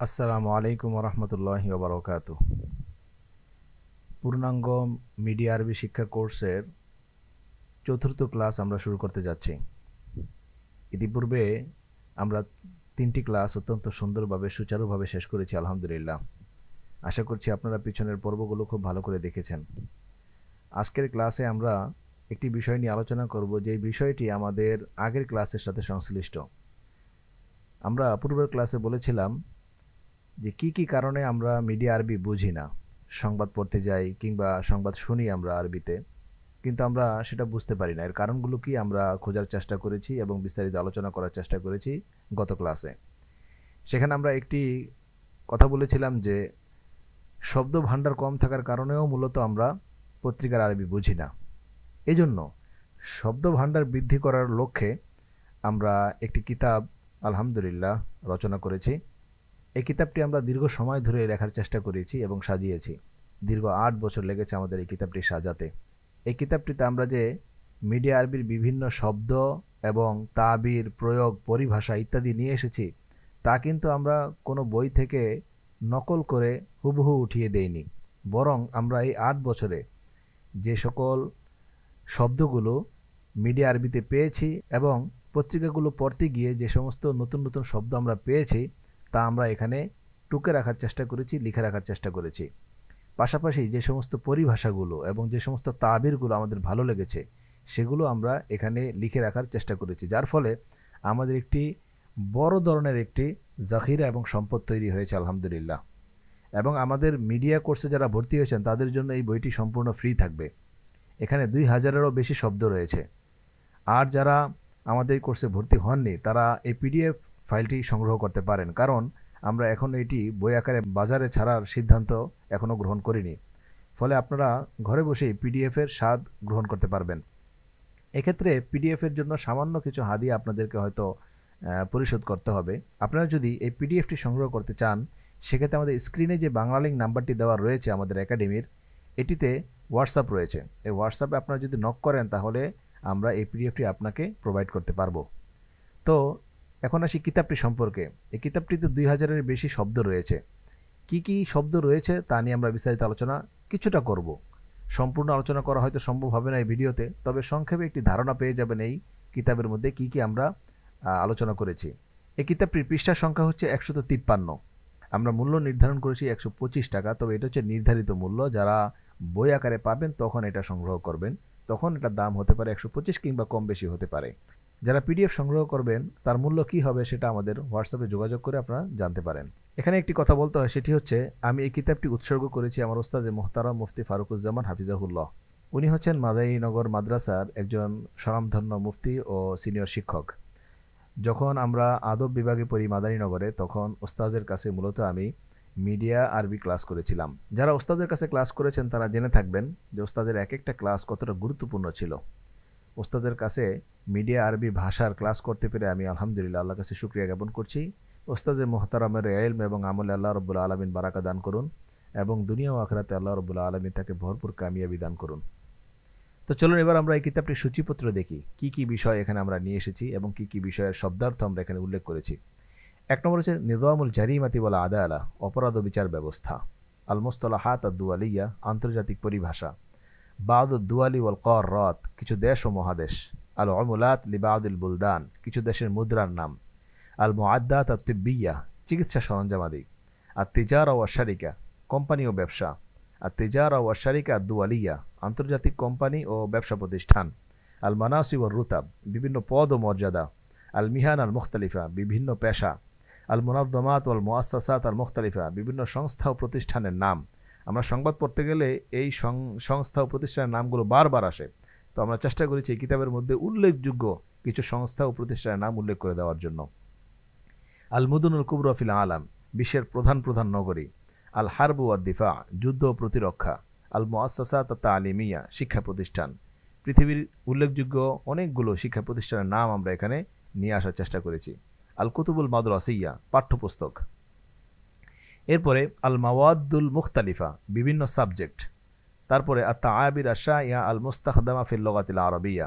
আসসালামু আলাইকুম রহমতুল্লাহি ওবরাকাতুহ। পূর্ণাঙ্গ মিডিয়া আরবি শিক্ষা কোর্সের চতুর্থ ক্লাস আমরা শুরু করতে যাচ্ছি। ইতিপূর্বে আমরা 3টি ক্লাস অত্যন্ত সুন্দরভাবে সুচারুভাবে শেষ করেছি আলহামদুলিল্লাহ। আশা করছি আপনারা পিছনের পর্বগুলো খুব ভালো করে দেখেছেন। আজকের ক্লাসে আমরা একটি বিষয় নিয়ে আলোচনা করব, যে বিষয়টি আমাদের আগের ক্লাসের সাথে সংশ্লিষ্ট। আমরা পূর্বের ক্লাসে বলেছিলাম যে কি কারণে আমরা মিডিয়া আরবি বুঝি না, সংবাদ পড়তে যাই কিংবা সংবাদ শুনি আমরা আরবিতে, কিন্তু আমরা সেটা বুঝতে পারি না। এর কারণগুলো কি আমরা খোঁজার চেষ্টা করেছি এবং বিস্তারিত আলোচনা করার চেষ্টা করেছি গত ক্লাসে। সেখানে আমরা একটি কথা বলেছিলাম যে শব্দ ভাণ্ডার কম থাকার কারণেও মূলত আমরা পত্রিকার আরবি বুঝি না। এজন্য শব্দ ভাণ্ডার বৃদ্ধি করার লক্ষ্যে আমরা একটি কিতাব আলহামদুলিল্লাহ রচনা করেছি। এই কিতাবটি আমরা দীর্ঘ সময় ধরে লেখার চেষ্টা করেছি এবং সাজিয়েছি। দীর্ঘ 8 বছর লেগেছে আমাদের এই কিতাবটি সাজাতে। এই কিতাবটিতে আমরা যে মিডিয়া আরবির বিভিন্ন শব্দ এবং তাবির, প্রয়োগ, পরিভাষা ইত্যাদি নিয়ে এসেছি, তা কিন্তু আমরা কোনো বই থেকে নকল করে হুবহু উঠিয়ে দেইনি। বরং আমরা এই 8 বছরে যে সকল শব্দগুলো মিডিয়া আরবিতে পেয়েছি এবং পত্রিকাগুলো পড়তে গিয়ে যে সমস্ত নতুন নতুন শব্দ আমরা পেয়েছি, তা আমরা এখানে টুকে রাখার চেষ্টা করেছি, লিখে রাখার চেষ্টা করেছি। পাশাপাশি যে সমস্ত পরিভাষাগুলো এবং যে সমস্ত তাবিরগুলো আমাদের ভালো লেগেছে, সেগুলো আমরা এখানে লিখে রাখার চেষ্টা করেছি, যার ফলে আমাদের একটি বড় ধরনের একটি জাখিরা এবং সম্পদ তৈরি হয়েছে আলহামদুলিল্লাহ। এবং আমাদের মিডিয়া কোর্সে যারা ভর্তি হয়েছেন তাদের জন্য এই বইটি সম্পূর্ণ ফ্রি থাকবে। এখানে 2000-এরও বেশি শব্দ রয়েছে। আর যারা আমাদের কোর্সে ভর্তি হননি, তারা এই পিডিএফ ফাইলটি সংগ্রহ করতে পারেন, কারণ আমরা এখন এটি বই আকারে বাজারে ছাড়ার সিদ্ধান্ত এখনও গ্রহণ করিনি। ফলে আপনারা ঘরে বসেই পিডিএফের স্বাদ গ্রহণ করতে পারবেন। এক্ষেত্রে পিডিএফের জন্য সামান্য কিছু হাদিয়া আপনাদেরকে হয়তো পরিশোধ করতে হবে। আপনারা যদি এই পিডিএফটি সংগ্রহ করতে চান, সেক্ষেত্রে আমাদের স্ক্রিনে যে বাংলা লিঙ্ক নাম্বারটি দেওয়া রয়েছে আমাদের একাডেমির, এটিতে হোয়াটসঅ্যাপ রয়েছে। এই হোয়াটসঅ্যাপে আপনারা যদি নক করেন, তাহলে আমরা এই পিডিএফটি আপনাকে প্রোভাইড করতে পারবো। তো এখন আসি কিতাবটি সম্পর্কে। এই কিতাবটিতে 2000-এর বেশি শব্দ রয়েছে। কি শব্দ রয়েছে তা নিয়ে আমরা বিস্তারিত আলোচনা কিছুটা করব। সম্পূর্ণ আলোচনা করা হয়তো সম্ভব হবে না এই ভিডিওতে, তবে সংক্ষেপে একটি ধারণা পেয়ে যাবেন এই কিতাবের মধ্যে কি আমরা আলোচনা করেছি। এই কিতাবটির পৃষ্ঠার সংখ্যা হচ্ছে 153। আমরা মূল্য নির্ধারণ করেছি 125 টাকা, তবে এটা হচ্ছে নির্ধারিত মূল্য। যারা বই আকারে পাবেন তখন এটা সংগ্রহ করবেন, তখন এটার দাম হতে পারে 125 কিংবা কম বেশি হতে পারে। যারা পিডিএফ সংগ্রহ করবেন তার মূল্য কি হবে সেটা আমাদের হোয়াটসঅ্যাপে যোগাযোগ করে আপনারা জানতে পারেন। এখানে একটি কথা বলতে হয়, সেটি হচ্ছে আমি এই কিতাবটি উৎসর্গ করেছি আমার ওস্তাদ মোহতারাম মুফতি ফারুকুজ্জামান হাফিজাহুল্লাহ। উনি হচ্ছেন মাদারীনগর মাদ্রাসার একজন স্বনামধন্য মুফতি ও সিনিয়র শিক্ষক। যখন আমরা আদব বিভাগে পড়ি মাদারীনগরে, তখন ওস্তাদের কাছে মূলত আমি মিডিয়া আরবি ক্লাস করেছিলাম। যারা ওস্তাদের কাছে ক্লাস করেছেন তারা জেনে থাকবেন যে ওস্তাদের এক একটা ক্লাস কতটা গুরুত্বপূর্ণ ছিল। ওস্তাদের কাছে মিডিয়া আরবি ভাষার ক্লাস করতে পেরে আমি আলহামদুলিল্লাহ আল্লাহর কাছে শুকরিয়া জ্ঞাপন করছি। ওস্তাদে মোহতারামের ইলম এবং আমলে আল্লাহ রাব্বুল আলামিন বারাকা দান করুন এবং দুনিয়া ও আখিরাতে আল্লাহ রাব্বুল আলামিন তাকে ভরপুর কামিয়াবি দান করুন। তো চলুন এবার আমরা এই কিতাবটির সূচিপত্র দেখি, কি বিষয় এখানে আমরা নিয়ে এসেছি এবং কি বিষয়ের শব্দার্থ আমরা এখানে উল্লেখ করেছি। 1 নম্বর হচ্ছে নিজামুল জারিমাতি ওয়াল আদালা, অপরাধ ও বিচার ব্যবস্থা। আল মুসতালাহাত আদ-দুয়ালিয়া, আন্তর্জাতিক পরিভাষা। বাদ দুয়ালি ওয়াল কাররাত, কিছু দেশ ও মহাদেশ। আল উমুলাত লিবাদিল বুলদান, কিছু দেশের মুদ্রার নাম। আল মুআদ্দাত আত-তিব্বিয়া, চিকিৎসা সরঞ্জামাদি। আর তিজারা ওয়া শারিকা, কোম্পানি ও ব্যবসা। আর তিজারা ওয়া শারিকা দুয়ালিয়া, আন্তর্জাতিক কোম্পানি ও ব্যবসা প্রতিষ্ঠান। আল মানাসিব ওয়ার রুতাব, বিভিন্ন পদ ও মর্যাদা। আল মিহান আল মুখতালিফা, বিভিন্ন পেশা। আল মুনাজ্জামাত ওয়াল মুআসসাসাত আল মুখতালিফা, বিভিন্ন সংস্থা ও প্রতিষ্ঠানের নাম। আমরা সংবাদ পড়তে গেলে এই সংস্থা ও প্রতিষ্ঠানের নামগুলো বারবার আসে, তো আমরা চেষ্টা করেছি এই কিতাবের মধ্যে উল্লেখযোগ্য কিছু সংস্থা ও প্রতিষ্ঠানের নাম উল্লেখ করে দেওয়ার জন্য। আল মুদুনুল কুবরা ফিল আলাম, বিশ্বের প্রধান নগরী। আল হারব ওয়াদ দিফা, যুদ্ধ ও প্রতিরক্ষা। আল মুআসসাসাত তালিমিয়া, শিক্ষা প্রতিষ্ঠান। পৃথিবীর উল্লেখযোগ্য অনেকগুলো শিক্ষা প্রতিষ্ঠানের নাম আমরা এখানে নিয়ে আসার চেষ্টা করেছি। আল কুতুবুল মাদ্রাসিয়া, পাঠ্যপুস্তক। এরপরে আল মাওয়াদুল মুখতালিফা, বিভিন্ন সাবজেক্ট। তারপরে আত-তাআবির আশ-শাইআ আল মুস্তাখদামা ফিল লুগাতিল আরাবিয়া,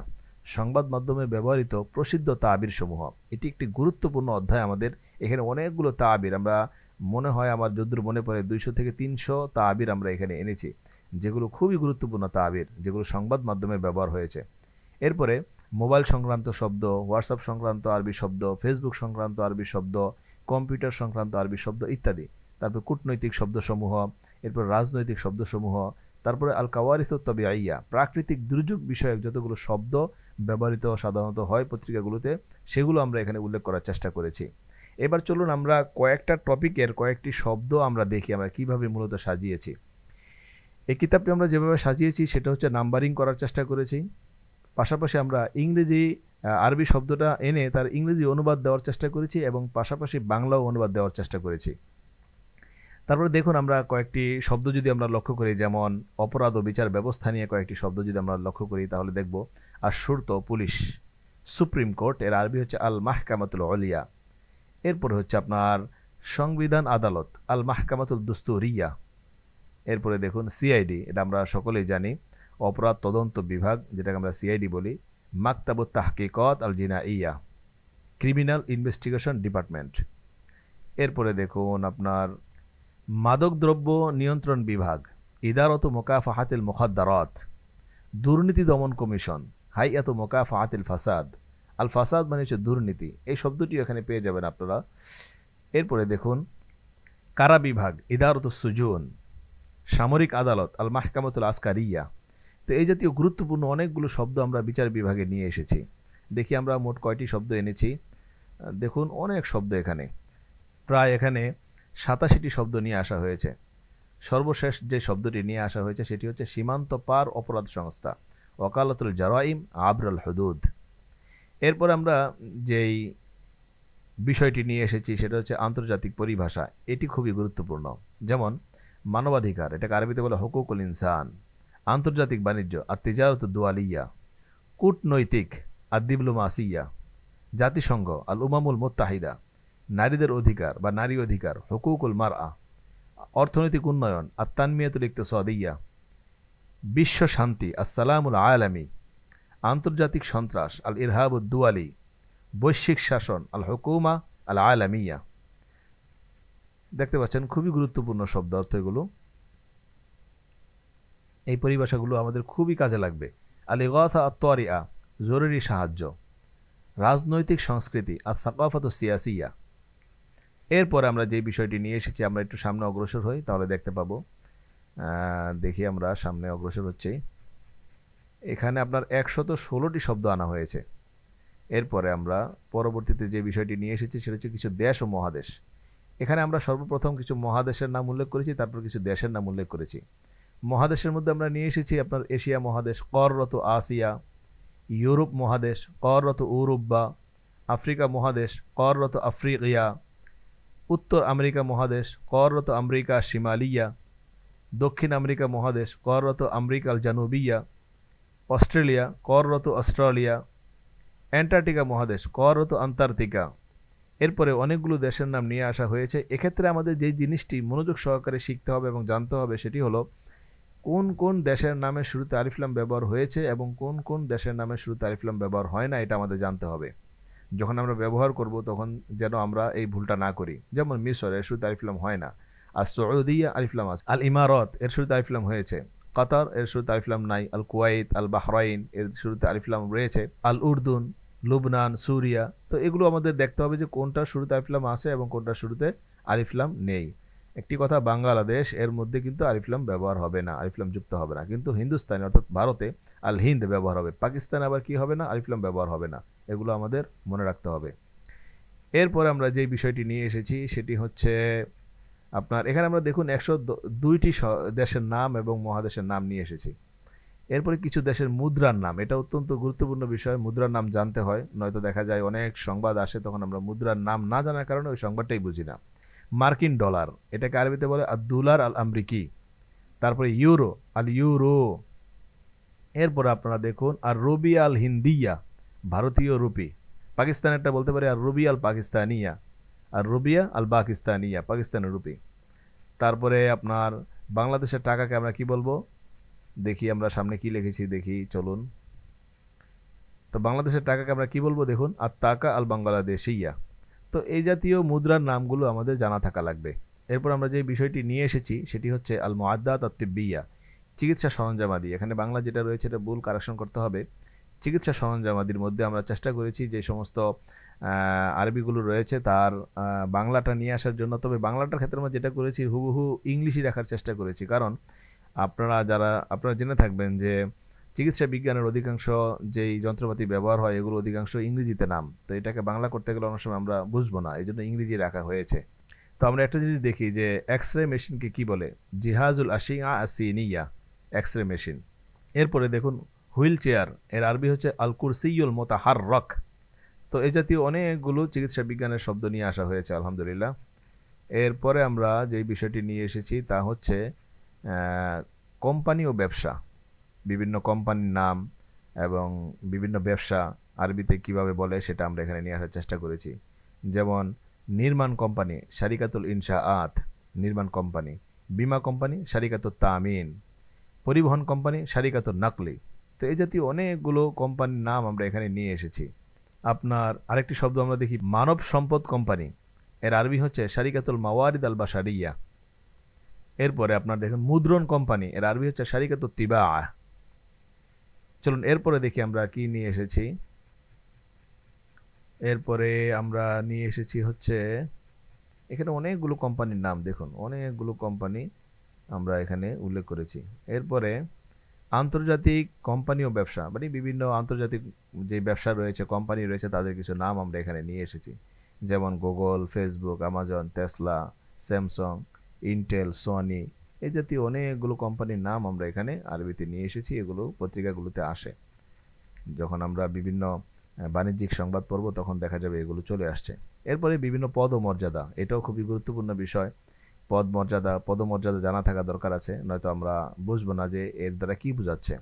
সংবাদ মাধ্যমে ব্যবহৃত প্রসিদ্ধ তাবির সমূহ। এটি একটি গুরুত্বপূর্ণ অধ্যায় আমাদের। এখানে অনেকগুলো তাবির আমরা মনে হয় আমার যদ্দূর মনে পড়ে 200 থেকে 300 তাবির আমরা এখানে এনেছি, যেগুলো খুবই গুরুত্বপূর্ণ তাবির, যেগুলো সংবাদ মাধ্যমে ব্যবহার হয়েছে। এরপরে মোবাইল সংক্রান্ত শব্দ, হোয়াটসঅ্যাপ সংক্রান্ত আরবি শব্দ, ফেসবুক সংক্রান্ত আরবি শব্দ, কম্পিউটার সংক্রান্ত আরবি শব্দ ইত্যাদি। তারপর কূটনৈতিক শব্দসমূহ, এরপর রাজনৈতিক শব্দসমূহ, তারপরে আল কাওয়ারিস তাবিআইয়া, প্রাকৃতিক দুর্যোগ বিষয়ক যতগুলো শব্দ ব্যবহৃত সাধারণত হয় পত্রিকাগুলোতে, সেগুলো আমরা এখানে উল্লেখ করার চেষ্টা করেছি। এবার চলুন আমরা কয়েকটা টপিকের কয়েকটি শব্দ আমরা দেখি আমরা কিভাবে মূলত সাজিয়েছি। এই কিতাবটি আমরা যেভাবে সাজিয়েছি সেটা হচ্ছে নাম্বারিং করার চেষ্টা করেছি, পাশাপাশি আমরা ইংরেজি আরবি শব্দটা এনে তার ইংরেজি অনুবাদ দেওয়ার চেষ্টা করেছি এবং পাশাপাশি বাংলাও অনুবাদ দেওয়ার চেষ্টা করেছি। তারপরে দেখুন আমরা কয়েকটি শব্দ যদি আমরা লক্ষ্য করি, যেমন অপরাধ ও বিচার ব্যবস্থা নিয়ে কয়েকটি শব্দ যদি আমরা লক্ষ্য করি তাহলে দেখব আর শুরত পুলিশ, সুপ্রিম কোর্ট এর আরবি হচ্ছে আল মাহকামাতুল উলিয়া। এরপরে হচ্ছে আপনার সংবিধান আদালত, আল মাহকামাতুল দুস্তুরিয়া। এরপরে দেখুন সিআইডি, এটা আমরা সকলেই জানি, অপরাধ তদন্ত বিভাগ, যেটাকে আমরা সিআইডি বলি। মাকতাবুত তাহকিকাত আল জিনাইয়া, ক্রিমিনাল ইনভেস্টিগেশন ডিপার্টমেন্ট। এরপরে দেখুন আপনার মাদকদ্রব্য নিয়ন্ত্রণ বিভাগ, ইদারত মুকাফাহাতিল মুখাদ্দারাত, দুর্নীতি দমন কমিশন, হাইয়াত মুকাফাহাতিল ফাসাদ। আল ফাসাদ মানে হচ্ছে দুর্নীতি, এই শব্দটি এখানে পেয়ে যাবেন আপনারা। এরপরে দেখুন কারা বিভাগ, ইদারত সুজুন, সামরিক আদালত, আল মাহকামাতুল আসকারিয়া। তো এই জাতীয় গুরুত্বপূর্ণ অনেকগুলো শব্দ আমরা বিচার বিভাগে নিয়ে এসেছি। দেখি আমরা মোট কয়টি শব্দ এনেছি। দেখুন অনেক শব্দ এখানে, প্রায় এখানে 87টি শব্দ নিয়ে আসা হয়েছে। সর্বশেষ যে শব্দটি নিয়ে আসা হয়েছে সেটি হচ্ছে সীমান্ত পার অপরাধ সংস্থা, ওকালাতুল জারাইম আবরাল হুদুদ। এরপর আমরা যেই বিষয়টি নিয়ে এসেছি সেটা হচ্ছে আন্তর্জাতিক পরিভাষা, এটি খুবই গুরুত্বপূর্ণ। যেমন মানবাধিকার, এটাকে আরবিতে বলে হুকুকুল ইনসান। আন্তর্জাতিক বাণিজ্য, আত-তিজারাতু দুয়ালিয়া। কূটনৈতিক, আদ-ডিপ্লোমাসিয়া। জাতিসংঘ, আল উমামুল মুত্তাহিদা। নারীদের অধিকার বা নারী অধিকার, হুকুকুল মারআ। অর্থনৈতিক উন্নয়ন, আত-তানমিয়াতুল ইকতিসাদিয়া। বিশ্ব শান্তি, আসসালামুল আলামী। আন্তর্জাতিক সন্ত্রাস, আল ইরহাবুদ দুয়ালি। বৈশ্বিক শাসন, আল হুকুমা আল আলামিয়া। দেখতে পাচ্ছেন খুবই গুরুত্বপূর্ণ শব্দ অর্থ এগুলো। এই পরিভাষাগুলো আমাদের খুবই কাজে লাগবে। আল ইগাথা আত-তারিআ, জরুরি সাহায্য। রাজনৈতিক সংস্কৃতি, আস-সাকাফাতু সিয়াসিয়া। এরপরে আমরা যে বিষয়টি নিয়ে এসেছি, আমরা একটু সামনে অগ্রসর হই তাহলে দেখতে পাবো। দেখি আমরা সামনে অগ্রসর হচ্ছি। এখানে আপনার 116টি শব্দ আনা হয়েছে। এরপরে আমরা পরবর্তীতে যে বিষয়টি নিয়ে এসেছি সেটা হচ্ছে কিছু দেশ ও মহাদেশ। এখানে আমরা সর্বপ্রথম কিছু মহাদেশের নাম উল্লেখ করেছি, তারপর কিছু দেশের নাম উল্লেখ করেছি। মহাদেশের মধ্যে আমরা নিয়ে এসেছি আপনার এশিয়া মহাদেশ, কররত আসিয়া। ইউরোপ মহাদেশ, কররত উরুব্বা। আফ্রিকা মহাদেশ, কররত আফ্রিকিয়া। উত্তর আমেরিকা মহাদেশ, কররত আমেরিকা শিমালিয়া। দক্ষিণ আমেরিকা মহাদেশ, কররত আমেরিকা জানুবিয়া। অস্ট্রেলিয়া, কররত অস্ট্রেলিয়া। অ্যান্টার্কটিকা মহাদেশ, কররত আন্টার্কটিকা। এরপরে অনেকগুলো দেশের নাম নিয়ে আসা হয়েছে। এক্ষেত্রে আমাদের যে জিনিসটি মনোযোগ সহকারে শিখতে হবে এবং জানতে হবে সেটি হলো কোন কোন দেশের নামে শুরুতে আলিফ লাম ব্যবহার হয়েছে এবং কোন কোন দেশের নামে শুরুতে আলিফ লাম ব্যবহার হয় না, এটা আমাদের জানতে হবে। যখন আমরা ব্যবহার করব তখন যেন আমরা এই ভুলটা না করি। যেমন মিশর, এর শুরুতে আলিফ লাম হয় না। আর সৌদিয়া আলিফ লাম আছে। আল ইমারত, এর শুরুতে আলিফ লাম হয়েছে। কাতার, এর শুরুতে আলিফ লাম নাই। আল কুয়াইত, আল বাহরাইন, এর শুরুতে আলিফ লাম রয়েছে। আল উর্দুন, লুবনান, সুরিয়া। তো এগুলো আমাদের দেখতে হবে যে কোনটা শুরুতে আলিফ লাম আছে এবং কোনটা শুরুতে আলিফ লাম নেই। একটি কথা, বাংলাদেশ এর মধ্যে কিন্তু আলিফ লাম ব্যবহার হবে না, আলিফ লাম যুক্ত হবে না। কিন্তু হিন্দুস্তানে অর্থাৎ ভারতে আল হিন্দ ব্যবহার হবে। পাকিস্তানে আবার কি হবে না, আলিফ লাম ব্যবহার হবে না। এগুলো আমাদের মনে রাখতে হবে। এরপরে আমরা যে বিষয়টি নিয়ে এসেছি সেটি হচ্ছে আপনার এখানে আমরা দেখুন 102টি দেশের নাম এবং মহাদেশের নাম নিয়ে এসেছি। এরপরে কিছু দেশের মুদ্রার নাম, এটা অত্যন্ত গুরুত্বপূর্ণ বিষয়। মুদ্রার নাম জানতে হয়, নয়তো দেখা যায় অনেক সংবাদ আসে তখন আমরা মুদ্রার নাম না জানার কারণে ওই সংবাদটাই বুঝি না। মার্কিন ডলার, এটাকে আরবিতে বলে আদ-দুলার আল আমরিকি। তারপরে ইউরো, আল ইউরো। এরপরে আপনারা দেখুন আর রুবি আল হিন্দিয়া, ভারতীয় রুপি। পাকিস্তানেরটা বলতে পারি আর রুবি আল পাকিস্তানিয়া, আর রুবিয়া আল পাকিস্তানিয়া, পাকিস্তানের রুপি। তারপরে আপনার বাংলাদেশের টাকাকে আমরা কি বলবো, দেখি আমরা সামনে কি লিখেছি দেখি, চলুন। তো বাংলাদেশের টাকাকে আমরা কি বলবো দেখুন, আর টাকা আল বাংলাদেশিয়া। তো এই জাতীয় মুদ্রার নামগুলো আমাদের জানা থাকা লাগবে। এরপর আমরা যে বিষয়টি নিয়ে এসেছি সেটি হচ্ছে আল মুআদ্দাত আত-তিব্বিয়া, চিকিৎসা সরঞ্জামাদি। এখানে বাংলা যেটা রয়েছে এটা ভুল, কারেকশন করতে হবে। চিকিৎসা সরঞ্জামাদির মধ্যে আমরা চেষ্টা করেছি যে সমস্ত আরবিগুলো রয়েছে তার বাংলাটা নিয়ে আসার জন্য। তবে বাংলাটার ক্ষেত্রে আমরা যেটা করেছি হুবহু ইংলিশই রাখার চেষ্টা করেছি, কারণ আপনারা জেনে থাকবেন যে চিকিৎসা বিজ্ঞানের অধিকাংশ যেই যন্ত্রপাতি ব্যবহার হয় এগুলো অধিকাংশ ইংরেজিতে নাম, তো এটাকে বাংলা করতে গেলে অনেক সময় আমরা বুঝবো না, এই জন্য ইংরেজি রাখা হয়েছে। তো আমরা একটা জিনিস দেখি যে এক্স রে মেশিনকে কি বলে, জিহাজুল আশিয়া আসিনিয়া, এক্স রে মেশিন। এরপরে দেখুন হুইল চেয়ার, এর আরবি হচ্ছে আল কুরসিয়ুল মুতাহাররাক। তো এই জাতীয় অনেকগুলো চিকিৎসা বিজ্ঞানের শব্দ নিয়ে আসা হয়েছে আলহামদুলিল্লাহ। এরপরে আমরা যেই বিষয়টি নিয়ে এসেছি তা হচ্ছে কোম্পানি ও ব্যবসা, বিভিন্ন কোম্পানির নাম এবং বিভিন্ন ব্যবসা আরবিতে কিভাবে বলে সেটা আমরা এখানে নিয়ে আসার চেষ্টা করেছি। যেমন নির্মাণ কোম্পানি শারিকাতুল ইনশাআত, নির্মাণ কোম্পানি। বিমা কোম্পানি শারিকাতুল তামিন। পরিবহন কোম্পানি শারিকাতুল নাকলি। তো এই জাতীয় অনেকগুলো কোম্পানির নাম আমরা এখানে নিয়ে এসেছি। আপনার আরেকটি শব্দ আমরা দেখি মানব সম্পদ কোম্পানি, এর আরবি হচ্ছে শারিকাতুল মাওয়ারিদ আল বাশারিয়া। এরপরে আপনার দেখুন মুদ্রণ কোম্পানি, এর আরবি হচ্ছে শারিকাতুত তিবা। চলুন এরপরে দেখি আমরা কি নিয়ে এসেছি। এরপরে আমরা নিয়ে এসেছি হচ্ছে এখানে অনেকগুলো কোম্পানির নাম, দেখুন অনেকগুলো কোম্পানি আমরা এখানে উল্লেখ করেছি। এরপরে আন্তর্জাতিক কোম্পানি ও ব্যবসা, মানে বিভিন্ন আন্তর্জাতিক যে ব্যবসা রয়েছে কোম্পানি রয়েছে তাদের কিছু নাম আমরা এখানে নিয়ে এসেছি। যেমন Google, Facebook, Amazon, Tesla, Samsung, Intel, Sony, এই জাতীয় অনেকগুলো কোম্পানির নাম আমরা এখানে আরবিতে নিয়ে এসেছি। এগুলো পত্রিকাগুলোতে আসে, যখন আমরা বিভিন্ন বাণিজ্যিক সংবাদ পড়ব তখন দেখা যাবে এগুলো চলে আসছে। এরপরে বিভিন্ন পদ ও মর্যাদা, এটাও খুবই গুরুত্বপূর্ণ বিষয়। পদমর্যাদা জানা থাকা দরকার আছে, নয়তো আমরা বুঝবো না যে এর দ্বারা কি বোঝাচ্ছে।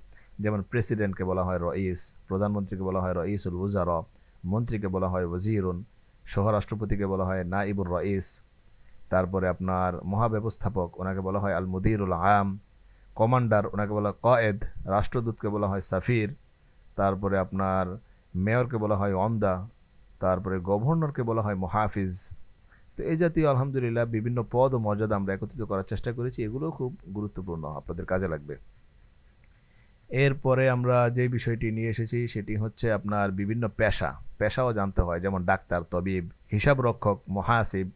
যেমন প্রেসিডেন্টকে বলা হয় রইস, প্রধানমন্ত্রীকে বলা হয় রইসুল উজারা, মন্ত্রীকে বলা হয় ওয়াজিরুন, সহরাষ্ট্রপতিকে বলা হয় নাইবুর রইস। তারপরে আপনার মহাব্যবস্থাপক ওনাকে বলা হয় আল মুদিরুল আম, কমান্ডার ওনাকে বলা হয় কয়েদ, রাষ্ট্রদূতকে বলা হয় সাফির। তারপরে আপনার মেয়রকে বলা হয় ওমদা, তারপরে গভর্নরকে বলা হয় মুহাফিজ। তো এই জাতীয় আলহামদুলিল্লাহ বিভিন্ন পদ ও মর্যাদা আমরা একত্রিত করার চেষ্টা করেছি, এগুলো খুব গুরুত্বপূর্ণ, আপনাদের কাজে লাগবে। এরপরে আমরা যে বিষয়টি নিয়ে এসেছি সেটি হচ্ছে আপনার বিভিন্ন পেশাও জানতে হয়, যেমন ডাক্তার, তবিব, হিসাব রক্ষক, মুহাসিব,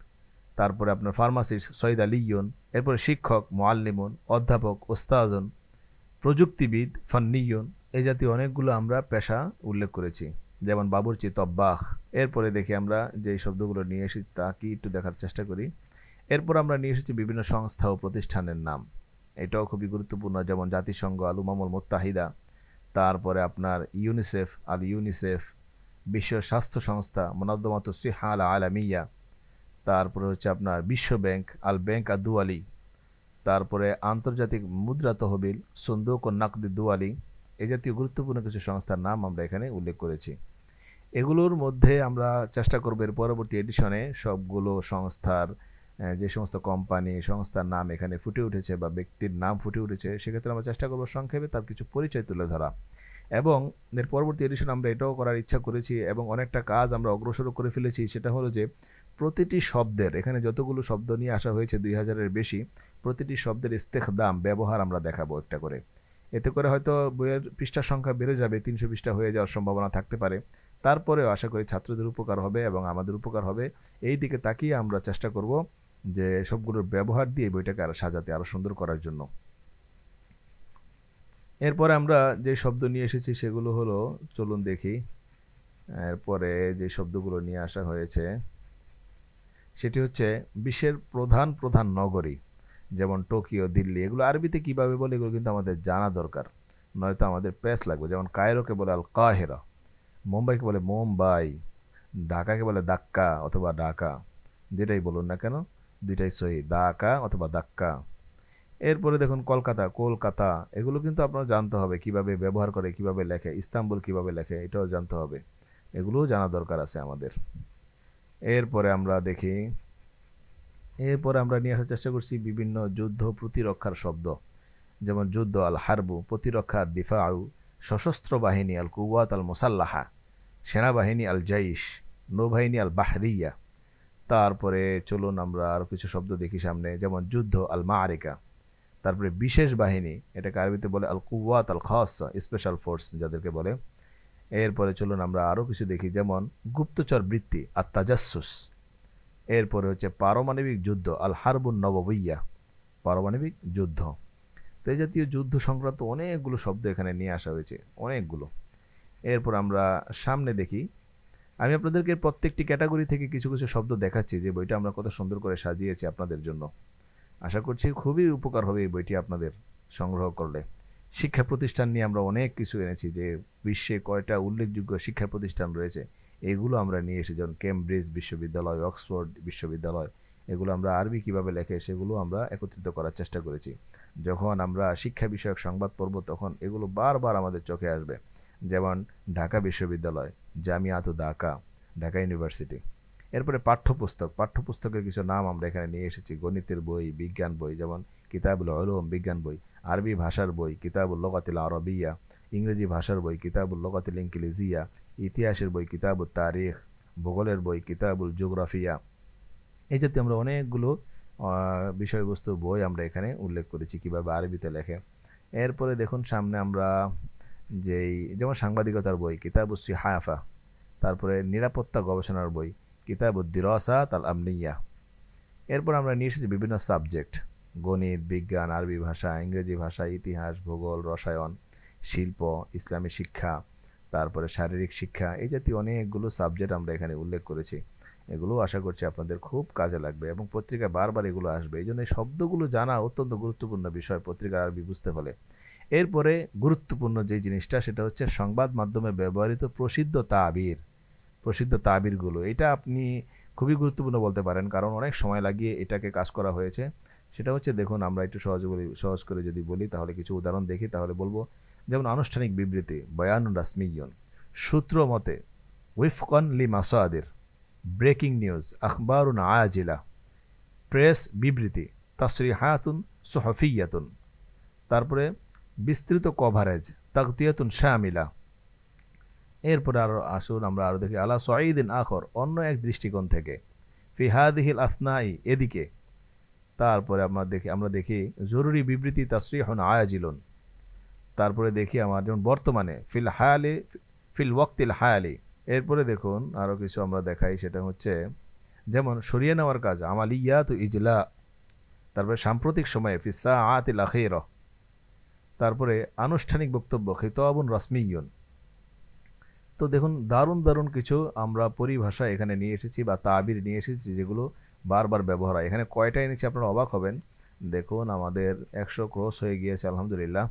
তারপরে আপনার ফার্মাসিস্ট সৈয়দ আলিয়ন, এরপরে শিক্ষক মুআল্লিমুন, অধ্যাপক ওস্তাজুন, প্রযুক্তিবিদ ফান্নিয়ুন, এই জাতীয় অনেকগুলো আমরা পেশা উল্লেখ করেছি, যেমন বাবুর্চি, তব্বাখ। এরপরে দেখি আমরা যে শব্দগুলো নিয়ে এসেছি তা কি একটু দেখার চেষ্টা করি। এরপর আমরা নিয়ে এসেছি বিভিন্ন সংস্থা ও প্রতিষ্ঠানের নাম, এটাও খুবই গুরুত্বপূর্ণ, যেমন জাতিসংঘ আল উমামুল মুত্তাহিদা, তারপরে আপনার ইউনিসেফ আল ইউনিসেফ, বিশ্ব স্বাস্থ্য সংস্থা মুনাজ্জমাতুস সিহা আল আলামিয়া, তারপরে হচ্ছে আপনার বিশ্ব ব্যাংক আল ব্যাংক আদ দুয়ালি, তারপরে আন্তর্জাতিক মুদ্রা তহবিল সন্দুক ও নাকদি দুয়ালি। এই জাতীয় গুরুত্বপূর্ণ কিছু সংস্থার নাম আমরা এখানে উল্লেখ করেছি। এগুলোর মধ্যে আমরা চেষ্টা করব এর পরবর্তী এডিশনে সবগুলো সংস্থার যে সমস্ত কোম্পানি সংস্থার নাম এখানে ফুটে উঠেছে বা ব্যক্তির নাম ফুটে উঠেছে সেক্ষেত্রে আমরা চেষ্টা করব সংক্ষেপে তার কিছু পরিচয় তুলে ধরা। এবং এর পরবর্তী এডিশন আমরা এটাও করার ইচ্ছা করেছি এবং অনেকটা কাজ আমরা অগ্রসর করে ফেলেছি, সেটা হলো যে প্রতিটি শব্দের, এখানে যতগুলো শব্দ নিয়ে আসা হয়েছে 2000-এর বেশি, প্রতিটি শব্দের ইস্তেখদাম ব্যবহার আমরা দেখাবো একটা করে। এতে করে হয়তো বইয়ের পৃষ্ঠার সংখ্যা বেড়ে যাবে, 300 পৃষ্ঠা হয়ে যাওয়ার সম্ভাবনা থাকতে পারে। তারপরেও আশা করি ছাত্রদের উপকার হবে এবং আমাদের উপকার হবে। এই দিকে তাকিয়ে আমরা চেষ্টা করব যে সবগুলোর ব্যবহার দিয়ে বইটাকে আরো সাজাতে, আরো সুন্দর করার জন্য। এরপরে আমরা যে শব্দ নিয়ে এসেছি সেগুলো হলো, চলুন দেখি। এরপরে যে শব্দগুলো নিয়ে আসা হয়েছে সেটি হচ্ছে বিশ্বের প্রধান প্রধান নগরী, যেমন টোকিও, দিল্লি, এগুলো আরবিতে কিভাবে বলে এগুলো কিন্তু আমাদের জানা দরকার, নয়তো আমাদের প্যাস লাগবে। যেমন কায়রোকে বলে আল কাহিরা, মুম্বাইকে বলে মুম্বাই, ঢাকাকে বলে দাক্কা অথবা ঢাকা, যেটাই বলুন না কেন দুইটাই সহি, ঢাকা অথবা দাক্কা। এরপরে দেখুন কলকাতা, কলকাতা, এগুলো কিন্তু আপনার জানতে হবে কিভাবে ব্যবহার করে, কিভাবে লেখে। ইস্তাম্বুল কিভাবে লেখে এটাও জানতে হবে, এগুলোও জানা দরকার আছে আমাদের। এরপরে আমরা দেখি, এরপরে আমরা নিয়ে আসার চেষ্টা করছি বিভিন্ন যুদ্ধ প্রতিরক্ষার শব্দ, যেমন যুদ্ধ আল হারবু, প্রতিরক্ষা দিফাউ, সশস্ত্র বাহিনী আল কুওয়াত আল মুসাল্লাহা, সেনাবাহিনী আল জাইশ, নৌবাহিনী আল বাহরিয়া, তারপরে চলুন আমরা আরও কিছু শব্দ দেখি সামনে, যেমন যুদ্ধ আল মাআরিকা, তারপরে বিশেষ বাহিনী, এটাকে আরবিতে বলে আল কুওয়াত আল খাসা, স্পেশাল ফোর্স যাদেরকে বলে। এরপরে চলুন আমরা আরও কিছু দেখি, যেমন গুপ্তচর বৃত্তি আর তাজাসসুস। এরপরে হচ্ছে পারমাণবিক যুদ্ধ আল হারবুন নববিয়া, পারমাণবিক যুদ্ধ। তো এই জাতীয় যুদ্ধ সংক্রান্ত অনেকগুলো শব্দ এখানে নিয়ে আসা হয়েছে, অনেকগুলো। এরপর আমরা সামনে দেখি, আমি আপনাদেরকে প্রত্যেকটি ক্যাটাগরি থেকে কিছু কিছু শব্দ দেখাচ্ছি যে বইটা আমরা কত সুন্দর করে সাজিয়েছি আপনাদের জন্য। আশা করছি খুবই উপকার হবে এই বইটি আপনাদের সংগ্রহ করলে। শিক্ষা প্রতিষ্ঠান নিয়ে আমরা অনেক কিছু এনেছি, যে বিশ্বে কয়টা উল্লেখযোগ্য শিক্ষা প্রতিষ্ঠান রয়েছে এগুলো আমরা নিয়ে এসেছি, যেমন কেমব্রিজ বিশ্ববিদ্যালয়, অক্সফোর্ড বিশ্ববিদ্যালয়, এগুলো আমরা আরবি কিভাবে লেখে সেগুলো আমরা একত্রিত করার চেষ্টা করেছি। যখন আমরা শিক্ষা বিষয়ক সংবাদ পড়ব তখন এগুলো বারবার আমাদের চোখে আসবে, যেমন ঢাকা বিশ্ববিদ্যালয়, জামিয়াতু ঢাকা, ঢাকা ইউনিভার্সিটি। এরপরে পাঠ্যপুস্তকের কিছু নাম আমরা এখানে নিয়ে এসেছি। গণিতের বই, বিজ্ঞান বই, যেমন কিতাবুল উলুম বিজ্ঞান বই, আরবি ভাষার বই কিতাবুল লগাতিল আরবিয়া, ইংরেজি ভাষার বই কিতাবুল লগাতিল ইনকিলিজিয়া, ইতিহাসের বই কিতাবুত তারিখ, ভূগোলের বই কিতাবুল জিওগ্রাফিয়া। এই জাতীয় আমরা অনেকগুলো বিষয়বস্তু বই আমরা এখানে উল্লেখ করেছি কিভাবে আরবিতে লেখে। এরপরে দেখুন সামনে আমরা যেমন সাংবাদিকতার বই কিতাবুস সিহাফা, তারপরে নিরাপত্তা গবেষণার বই কিতাবুদ দিরাসাত আল আমনিয়া। এরপর আমরা নিয়ে এসেছি বিভিন্ন সাবজেক্ট, গণিত, বিজ্ঞান, আরবি ভাষা, ইংরেজি ভাষা, ইতিহাস, ভূগোল, রসায়ন, শিল্প, ইসলামী শিক্ষা, তারপরে শারীরিক শিক্ষা। এই জাতীয় অনেকগুলো সাবজেক্ট আমরা এখানে উল্লেখ করেছি। এগুলো আশা করছি আপনাদের খুব কাজে লাগবে এবং পত্রিকায় বারবার এগুলো আসবে। এই জন্য এই শব্দগুলো জানা অত্যন্ত গুরুত্বপূর্ণ বিষয় পত্রিকা আরবি বুঝতে হলে। এরপরে গুরুত্বপূর্ণ যে জিনিসটা সেটা হচ্ছে সংবাদ মাধ্যমে ব্যবহৃত প্রসিদ্ধ তাবিরগুলো। এটা আপনি খুবই গুরুত্বপূর্ণ বলতে পারেন, কারণ অনেক সময় লাগিয়ে এটাকে কাজ করা হয়েছে। সেটা হচ্ছে, দেখুন আমরা একটু সহজ করে যদি বলি তাহলে কিছু উদাহরণ দেখি তাহলে বলবো, যেমন আনুষ্ঠানিক বিবৃতি বয়ানুন রাসমিয়ুন, সূত্র মতে, উইফকন লি মাসাদির, ব্রেকিং নিউজ, আখবারুন আজিলা, প্রেস বিবৃতি, তাসরিহাতুন সুহফিয়াতুন, তারপরে বিস্তৃত কভারেজ, তাগতিয়াতুন শামিলা। এরপরে আসুন আমরা আরও দেখি আলা সাঈদিন আখর, অন্য এক দৃষ্টিকোণ থেকে, ফি হাদিহিল আসনাই, এদিকে। তারপরে আমরা দেখি জরুরি বিবৃতি, তাসরিহুন আয়াজিলুন। তারপরে দেখি আমার যেমন বর্তমানে, ফিল ওয়াক্তিল হায়ালি। এরপরে দেখুন আরও কিছু আমরা দেখাই, সেটা হচ্ছে যেমন সরিয়ে নেওয়ার কাজ, আমালিয়াতু ইজলা। তারপরে সাম্প্রতিক সময়ে, ফি সাআতিল আখিরা। তারপরে আনুষ্ঠানিক বক্তব্য, খিতাবুন রাসমিয়ুন। তো দেখুন দারুণ কিছু আমরা পরিভাষা এখানে নিয়ে এসেছি বা তাবির নিয়ে এসেছি যেগুলো বারবার ব্যবহার হয়। এখানে কয়টা এনেছি আপনারা অবাক হবেন। দেখুন আমাদের 100 ক্রস হয়ে গিয়েছে আলহামদুলিল্লাহ।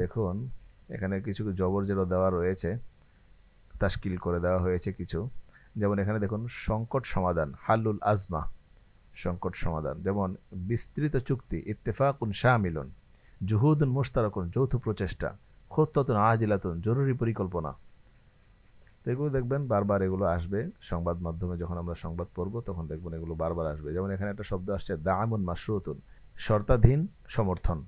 দেখুন এখানে কিছু জবরজেরও দেওয়া রয়েছে, তাশকিল করে দেওয়া হয়েছে কিছু। যেমন এখানে দেখুন সংকট সমাধান, হাল্লুল আজমা, সংকট সমাধান। যেমন বিস্তৃত চুক্তি, ইত্তেফাকুন শামিলুন, জুহুদুন মুশতারাকুন, যৌথ প্রচেষ্টা, খুত্তাতুন আজিলাতুন, জরুরি পরিকল্পনা। তো এগুলো দেখবেন বারবার এগুলো আসবে সংবাদ মাধ্যমে, যখন আমরা সংবাদ পড়বো তখন দেখবেন এগুলো বারবার আসবে। যেমন এখানে একটা শব্দ আসছে দাআমুন মাশরুতুন, শর্তাধীন সমর্থন।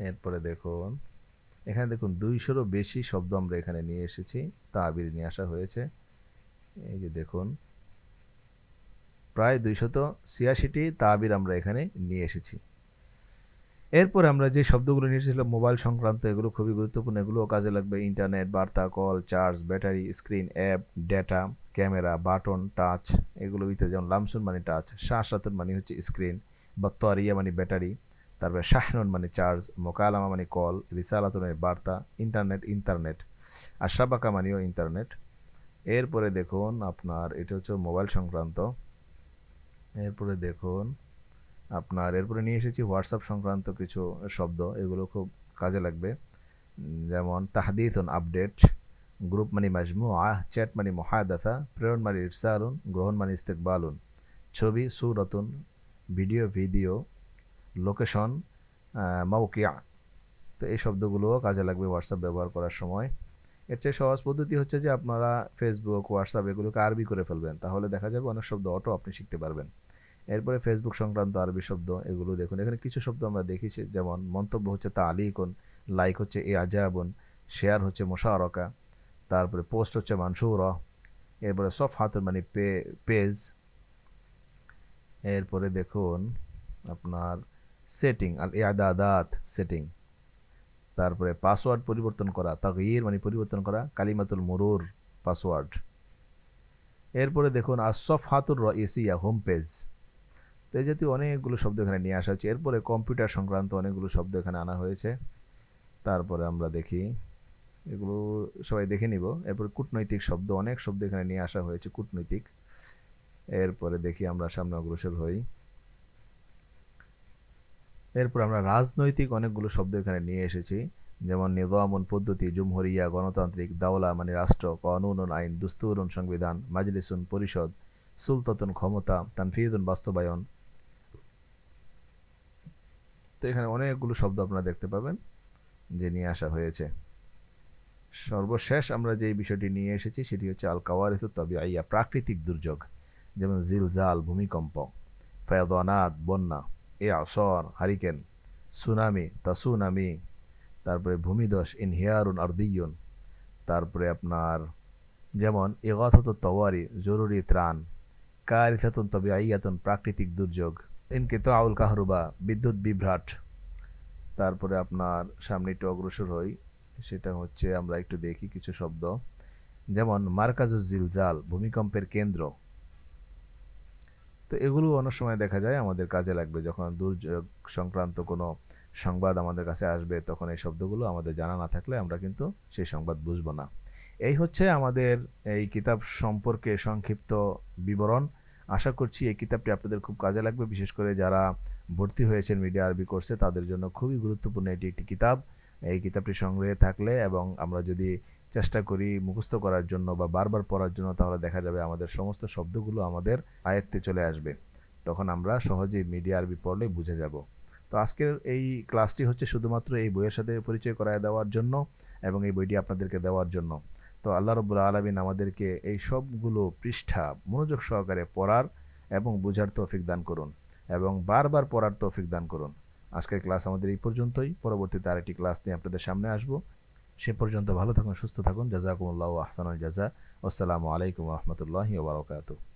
এরপরে দেখুন এখানে দেখুন 200-এরও বেশি শব্দ আমরা এখানে নিয়ে এসেছি, তাবির নিয়ে আসা হয়েছে। এই যে দেখুন প্রায় 286টি তাবির আমরা এখানে নিয়ে এসেছি। এরপর আমরা যে শব্দগুলো নিয়ে এসেছিলাম মোবাইল সংক্রান্ত, এগুলো খুবই গুরুত্বপূর্ণ, এগুলোও কাজে লাগবে। ইন্টারনেট, বার্তা, call, charge, battery, screen, app, data, camera, button, touch, এগুলো ভিতরে যেমন লামসুন মানে টাচ, শাশাতুন মানে হচ্ছে স্ক্রিন, বাত্তারিয়া মানে ব্যাটারি, তারপরে শাহনুন মানে চার্জ, মোকালামা মানে কল, রিসালাতুন মানে বার্তা, ইন্টারনেট, আর শাবাকা মানেও ইন্টারনেট। এরপরে দেখুন আপনার এটা হচ্ছে মোবাইল সংক্রান্ত। এরপরে দেখুন এরপরে নিয়ে এসেছি হোয়াটসঅ্যাপ সংক্রান্ত কিছু শব্দ, এগুলো খুব কাজে লাগবে। যেমন তাহদিথুন আপডেট, গ্রুপ মানে মাজমুআ, চ্যাট মানে মুহাদাসা, প্রেরণ মানে ইরসালুন, গ্রহণ মানে ইস্তেকবালুন, ছবি সূরাতুন, ভিডিও, লোকেশন মাওকিয়া। তো এই শব্দগুলোও কাজে লাগবে হোয়াটসঅ্যাপ ব্যবহার করার সময়। এর চেয়ে সহজ পদ্ধতি হচ্ছে যে আপনারা ফেসবুক, হোয়াটসঅ্যাপ এগুলোকে আরবি করে ফেলবেন, তাহলে দেখা যাবে অনেক শব্দ অটো আপনি শিখতে পারবেন। এরপরে ফেসবুক সংক্রান্ত আরবি শব্দ, এগুলো দেখুন এখানে কিছু শব্দ আমরা দেখেছি, যেমন মন্তব্য হচ্ছে তালিকুন, লাইক হচ্ছে এ আজাবুন, শেয়ার হচ্ছে মুশারাকা, তারপরে পোস্ট হচ্ছে মানসুরা, এরপরে সফহাতুন মানে পেজ। এরপরে দেখুন আপনার সেটিং, আল ইআদাদাত সেটিং। তারপরে পাসওয়ার্ড পরিবর্তন করা, তাগয়ির মানে পরিবর্তন করা, কালিমাতুল মুরুর পাসওয়ার্ড। এরপরে দেখুন আস-সফহাতুর রাইসিয়া হোম পেজ। তো এই জাতীয় অনেকগুলো শব্দ এখানে নিয়ে আসা হয়েছে। এরপরে কম্পিউটার সংক্রান্ত অনেকগুলো শব্দ এখানে আনা হয়েছে। তারপরে আমরা দেখি, এগুলো সবাই দেখে নিব। এরপরে কূটনৈতিক শব্দ, অনেক শব্দ এখানে নিয়ে আসা হয়েছে কূটনৈতিক। এরপরে দেখি আমরা সামনে অগ্রসর হই। এরপর আমরা রাজনৈতিক অনেকগুলো শব্দ এখানে নিয়ে এসেছি, যেমন নিজামুন পদ্ধতি, জুমহুরিয়া গণতান্ত্রিক, দাওলা মানে রাষ্ট্র, কানুনুন আইন, দুস্তুরুন সংবিধান, মাজলিসুন পরিষদ, সুলতাতুন ক্ষমতা, তানফিদুন বাস্তবায়ন। তো এখানে অনেকগুলো শব্দ আপনারা দেখতে পাবেন যে নিয়ে আসা হয়েছে। সর্বশেষ আমরা যে বিষয়টি নিয়ে এসেছি সেটি হচ্ছে আল কাওয়ারিথু তাবিআইয়া প্রাকৃতিক দুর্যোগ, যেমন জিলজাল ভূমিকম্প, ফায়াদানাত বন্যা, আসর হারিকেন, সুনামি তাসুনামি, তারপরে ভূমিধস ইনহিয়ারুন আরদিয়ুন, তারপরে আপনার যেমন ইগাসাতুত তাওয়ারি জরুরি ত্রাণ, কারিসাতুন তাবিআইয়াতুন প্রাকৃতিক দুর্যোগ, ইনকিতাউল কাহরুবা বিদ্যুৎ বিভ্রাট। তারপরে আপনার সামনে একটু অগ্রসর হই, সেটা হচ্ছে আমরা একটু দেখি কিছু শব্দ, যেমন মারকাজুজ জিলজাল ভূমিকম্পের কেন্দ্র। তো এগুলো অনেক সময় দেখা যায় আমাদের কাজে লাগবে, যখন দুর্যোগ সংক্রান্ত কোনো সংবাদ আমাদের কাছে আসবে, তখন এই শব্দগুলো আমাদের জানা না থাকলে আমরা কিন্তু সেই সংবাদ বুঝবো না। এই হচ্ছে আমাদের এই কিতাব সম্পর্কে সংক্ষিপ্ত বিবরণ। আশা করছি এই কিতাবটি আপনাদের খুব কাজে লাগবে, বিশেষ করে যারা ভর্তি হয়েছেন মিডিয়া আরবি কোর্সে তাদের জন্য খুবই গুরুত্বপূর্ণ এটি একটি কিতাব। এই কিতাবটি সংগ্রহে থাকলে এবং আমরা যদি চেষ্টা করি মুখস্থ করার জন্য বা বারবার পড়ার জন্য, তাহলে দেখা যাবে আমাদের সমস্ত শব্দগুলো আমাদের আয়ত্তে চলে আসবে। তখন আমরা সহজেই মিডিয়া আরবি পড়লে বুঝে যাব। তো আজকের এই ক্লাসটি হচ্ছে শুধুমাত্র এই বইয়ের সাথে পরিচয় করায় দেওয়ার জন্য এবং এই বইটি আপনাদেরকে দেওয়ার জন্য। তো আল্লাহ রাব্বুল আলামিন আমাদেরকে এই সবগুলো পৃষ্ঠা মনোযোগ সহকারে পড়ার এবং বোঝার তৌফিক দান করুন এবং বারবার পড়ার তৌফিক দান করুন। আজকের ক্লাস আমাদের এই পর্যন্তই। পরবর্তীতে আরেকটি ক্লাস নিয়ে আপনাদের সামনে আসব। সে পর্যন্ত ভালো থাকুন, সুস্থ থাকুন। জাযাকুমুল্লাহু আহসানুল জাযা। আসসালামু আলাইকুম ওয়া রাহমাতুল্লাহি ওয়া বারাকাতুহু।